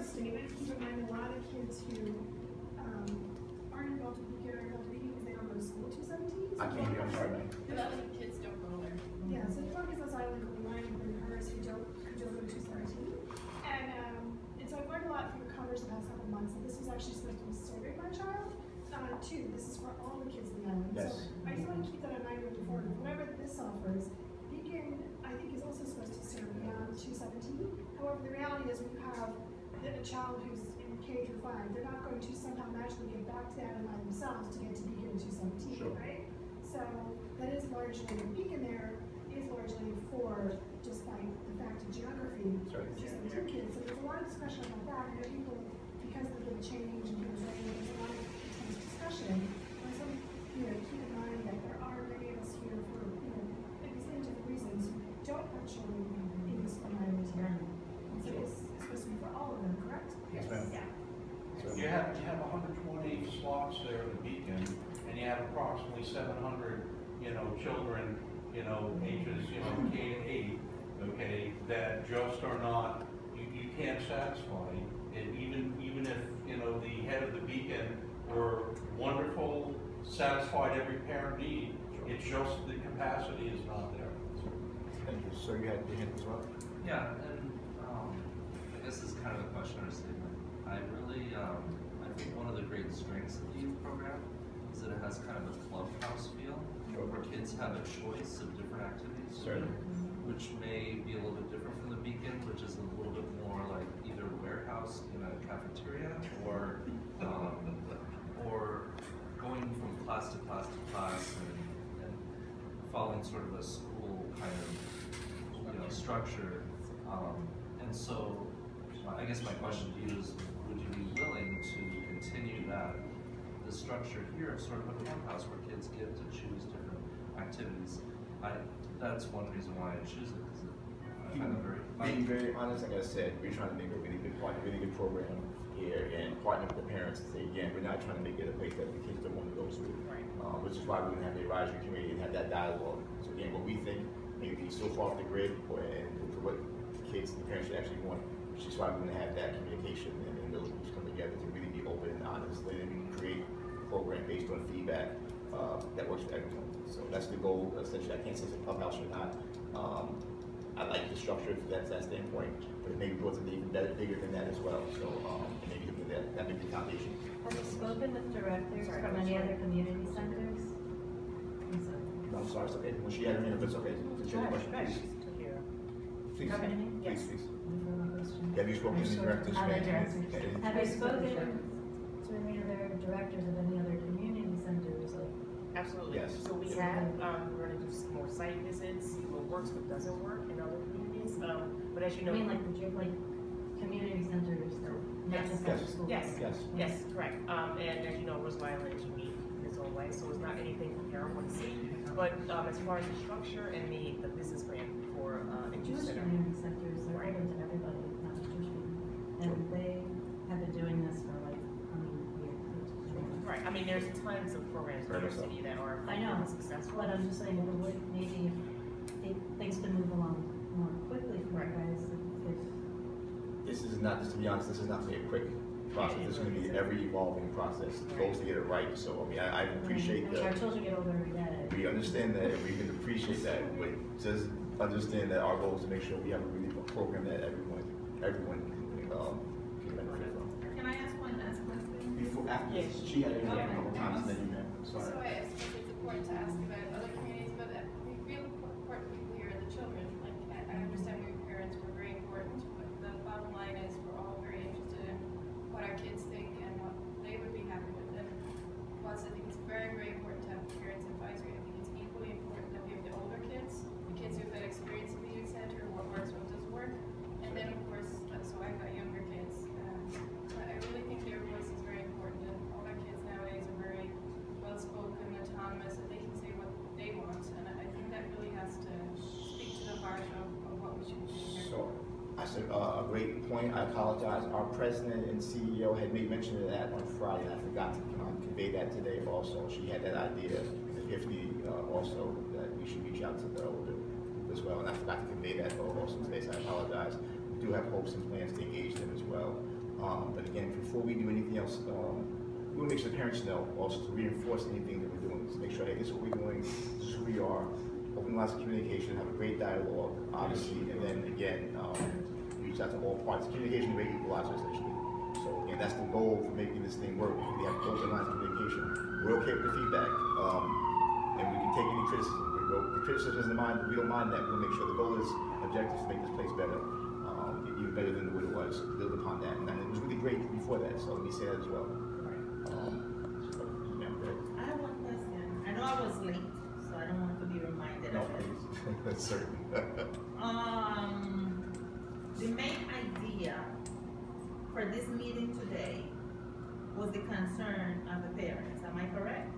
statement. Keep in mind a lot of kids who aren't involved with Beacon are involved with Beacon because they don't go to school 217. I can't hear. I'm sorry, man. A lot of kids don't go there. Yeah, so the focus is on line from hers who don't go to 217. And so I've learned a lot from the covers the past couple months that this was actually supposed to be serving my child. Two, this is for all the kids in the island. Yes. So I just want to keep that in mind moving forward. Whatever this offers, Beacon, I think, is also supposed to serve beyond 217. However, the reality is when you have a child who's in K through 5, they're not going to somehow magically get back to that by themselves to get to Beacon in 217, sure. Right? So that is largely, Beacon there is largely for just like the fact of geography, 217 kids. So there's a lot of discussion about that. And people, because of the change and things like that, there's a lot of intense discussion. And so, keep in mind that there are many of us here for, maybe same different reasons, who don't have children in this environment here. And so it's supposed to be for all of them, correct? Yes, ma'am. Yeah. So you have 120 slots there at the Beacon, and you have approximately 700, children, ages, K to 8, okay, that just are not, you can't satisfy. And even if, the head of the Beacon were wonderful, satisfied every parent need, it's just the capacity is not there. Thank you. So you had your hand as well? Yeah, and I guess this is kind of a question or statement. I really, I think one of the great strengths of the youth program is that it has kind of a clubhouse feel, where kids have a choice of different activities, which may be a little bit different from the Beacon, which is a little bit more like either warehouse in a cafeteria or going from class to class to class and following sort of a school kind of structure. And so I guess my question to you is, would you be willing to continue the structure here of sort of a clubhouse where kids get to choose different activities? That's one reason why I choose it, because I find it very fun. Being very honest, like I said, we're trying to make a really good program here and partner with the parents to say, again, we're not trying to make it a place that the kids don't want to go to, which is why we have the advisory committee and have that dialogue. So again, what we think may be so far off the grid and for what the kids and the parents should actually want, which is why we're going to have that communication and those groups come together to really be open and honest, and then we can create a program based on feedback that works for everyone. So that's the goal, essentially. I can't say it's a clubhouse or not. I like the structure from that standpoint, but it maybe goes even bigger than that as well. So maybe that may be the foundation. Have you spoken with directors from any other community centers? No, I'm sorry, it's okay. When she had her hand up, it's okay. It's your question, please. Please. Yes. Please. Have you spoken to the directors? Have you spoken to any other directors of any other community centers? Absolutely. Yes. So we have, we're going to do some more site visits, see what works, what doesn't work in other communities. But as you know, I mean, like community centers, not just after school. Yes, correct. And as you know, Roosevelt Island is unique in its own way, so it's not anything comparable to see. But as far as the structure and the business plan for Jewish community centers are open to everybody, not just Jewish people, and they have been doing this for like years. Right. I mean, there's tons of programs in your city that are successful. But I'm just saying, maybe if things can move along more quickly for you guys. This is not, just to be honest, this is not going to be a quick process. This is going to be every evolving process. The goal is to get it right. So I mean, I appreciate that. Our children get older every day. We understand that, and we can appreciate that. But just understand that our goal is to make sure we have a really good program that everyone can benefit from. Can I ask one last question? Before, after she had it a couple times, and then you have. Sorry. So I suppose it's important to ask about other communities, but the real important people here are the children. Like I understand your parents were very important, but the bottom line is we're all very interested in what our kids think and what they would be happy with. And plus, I think it's very, very important to have parents advisory. I think it's equally important that we have the older kids, the kids who've had experience in the youth center, what works, what doesn't work, and then of course, so I've got younger kids. I really think their voice is very important, and all our kids nowadays are very well-spoken, autonomous, and they can say what they want, and I think that really has to speak to the heart of what we should be doing here. So, I said a great point. I apologize. Our president and CEO had made mention of that on Friday. I forgot to convey that today also. She had that idea, epiphany also, that we should reach out to the older group as well, and I forgot to convey that also today, so I apologize. We do have hopes and plans to engage them as well. But again, before we do anything else, we will make sure the parents know, also to reinforce anything that we're doing, to make sure, hey, this is what we're doing, this is who we are, open lines of communication, have a great dialogue, obviously, and then again, reach out to all parties. Communication is a great equalizer, essentially. So again, that's the goal for making this thing work. We have open lines of communication. We're okay with the feedback, and we can take any criticism. The criticism isn't mind, we don't mind that. We'll make sure the goal is objective to make this place better, even better than what it was. Build upon that, and it was really great before that. So let me say that as well. I have one question. I know I was late, so I don't want to be reminded No, of it. please. That's certain. The main idea for this meeting today was the concern of the parents. Am I correct?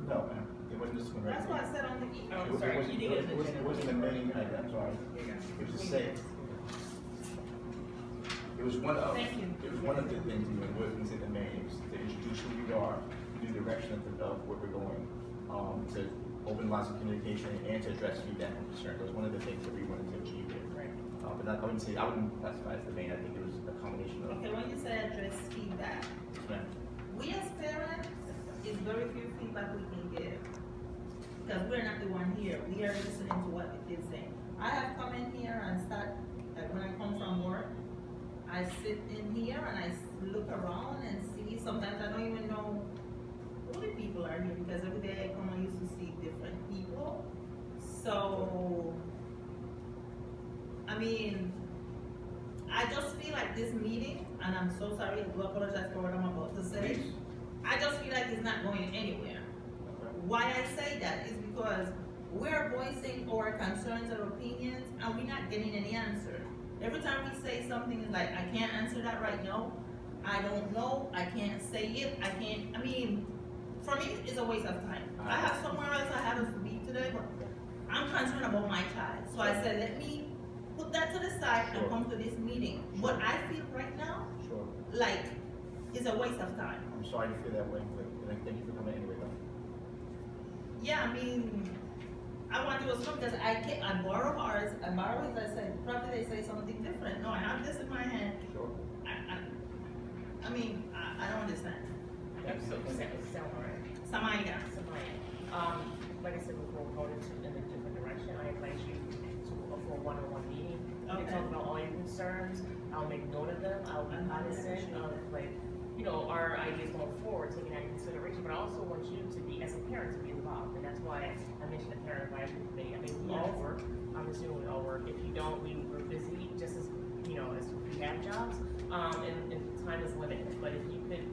No, ma'am. It wasn't just one. That's what I said on the email. I'm sorry, you didn't get the It wasn't the main idea, I'm sorry. It was the same. It was one of, Thank you. it was one of the things, you know, it wasn't the main, it was to introduce who we are, new direction of where we're going, to open lines of communication and to address feedback and concern. That was one of the things that we wanted to achieve here. Right. But I wouldn't classify as the main, I think it was a combination of. Okay, when you say address feedback, Yes, ma'am. we as parents, it's very few feedback we can give. Because we're not the one here. We are listening to what the kids say. I have come in here and start, like when I come from work, I sit in here and I look around and see, sometimes I don't even know who the people are here because every day I come I used to see different people. So, I mean, I just feel like this meeting, and I'm so sorry, I do apologize for what I'm about to say. Please. I just feel like it's not going anywhere. Why I say that is because we're voicing our concerns or opinions and we're not getting any answer. Every time we say something, it's like, I can't answer that right now. I don't know, I can't say it, I mean, for me, it's a waste of time. I have somewhere else I have to be today, but I'm concerned about my child. So I said, let me put that to the side and come to this meeting. What I feel right now, Sure. like, is a waste of time. I'm sorry to feel that way, but thank you for coming anyway, though. Yeah, I mean, I want to do a swim because I borrow ours, I borrow his, I said, probably they say something different. No, I have this in my hand. Sure. I mean, I don't understand. So, Samaya. Samaya. Like I said before, we're going in a different direction. I invite you for a one-on-one meeting. You can Okay. talk about all your concerns. I'll make note of them. I'll be cognizant of, like, you know, our ideas going forward, taking that into consideration. But I also want you to be, as a parent, to be involved. And that's why I mentioned the parent advisory committee. I mean, we all work. I'm assuming we all work. If you don't, we're busy just as, you know, as we have jobs. And time is limited. But if you could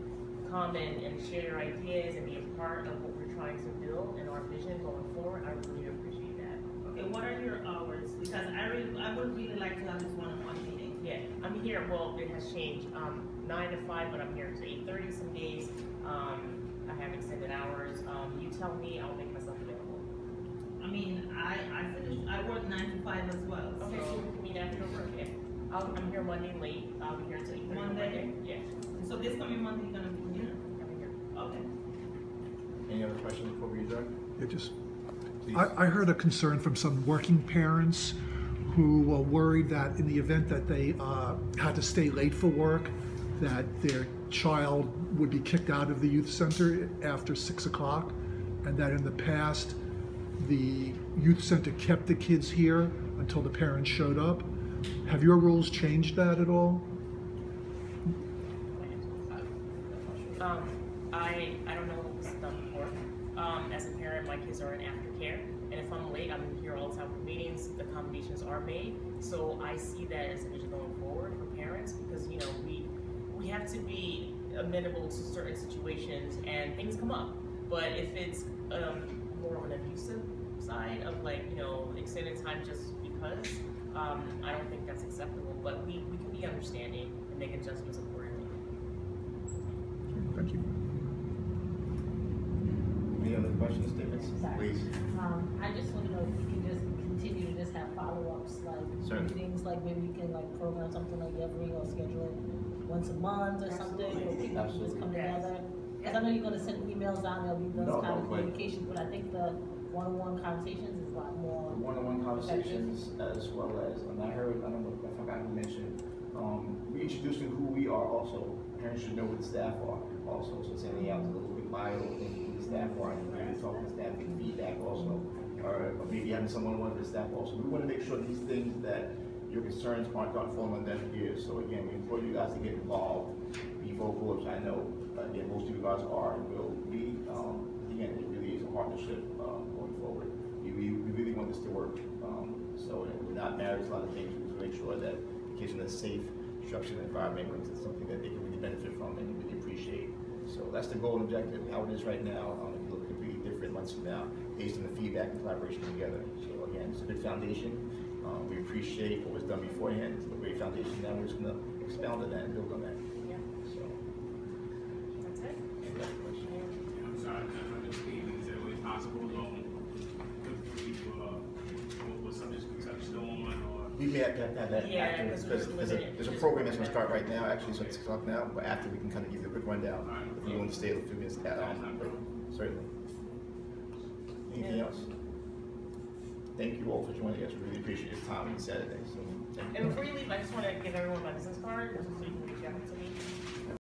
come and share your ideas and be a part of what we're trying to build and our vision going forward, I really appreciate that. Okay, what are your hours? Because I would really like to have this one-on-one meeting. Yeah, I'm here, well, it has changed, 9 to 5, but I'm here until 8:30 some days. I have extended hours. You tell me, I'll make myself available. I mean, I work 9 to 5 as well. Okay, so we can meet after work, yeah. I'm here Monday late, I'll be here until 8:30 Monday? Yeah. So this coming Monday, you're gonna be here? I'm here. Okay. Any other questions before we adjourn? Yeah, just, Please. I heard a concern from some working parents who were worried that in the event that they had to stay late for work, that their child would be kicked out of the youth center after 6 o'clock, and that in the past, the youth center kept the kids here until the parents showed up. Have your rules changed that at all? I don't know what was done before. As a parent, my kids are in aftercare, and if I'm late, I'm here all the time for meetings. The accommodations are made, so I see that as a vision going forward for parents because you know we have to be amenable to certain situations and things come up. But if it's more of an abusive side of like you know extended time just because, I don't think that's acceptable. But we can be understanding and make adjustments accordingly. Thank you. Any other questions, statements? Sorry. Please. I just want to know if we can just continue to just have follow-ups, like Certainly. meetings, like maybe you can like program something like every or schedule it once a month or something, where people can just come together. Because I know you're gonna send emails out, there'll be those kind of communications, but I think the one-on-one conversations is a lot more. One-on-one conversations as well as, and I don't know, I forgot to mention, we introducing who we are also. Parents should know who the staff are also, so sending out a little bit bio of who the staff are, and maybe talking to staff, getting feedback also, or maybe having someone with the staff also. We want to make sure these things that your concerns aren't going to fall on deaf ears. So again, we implore you guys to get involved, be vocal, which I know, again, most of you guys are and will be. Again, it really is a partnership going forward. We really want this to work. So we're not married to a lot of things. We just make sure that the kids in a safe, structured environment, which is something that they can really benefit from and really appreciate. So that's the goal and objective. How it is right now, it will look completely different months from now, based on the feedback and collaboration together. So again, it's a good foundation. We appreciate what was done beforehand. It's a great foundation. Now we're just going to expound on that and build on that. Yeah. So That's it. I'm sorry, Steve, is it really possible with subjects we touched on, or? we may have to have that Yeah, after, because there's a program that's going to start right now. Actually, it's at 6 o'clock now, but after we can kind of give you a quick rundown. If you want to stay a few minutes, certainly. Anything else? Thank you all for joining us. We really appreciate your time on Saturday. So, And before you leave, I just want to give everyone my business card, so you can reach out to me.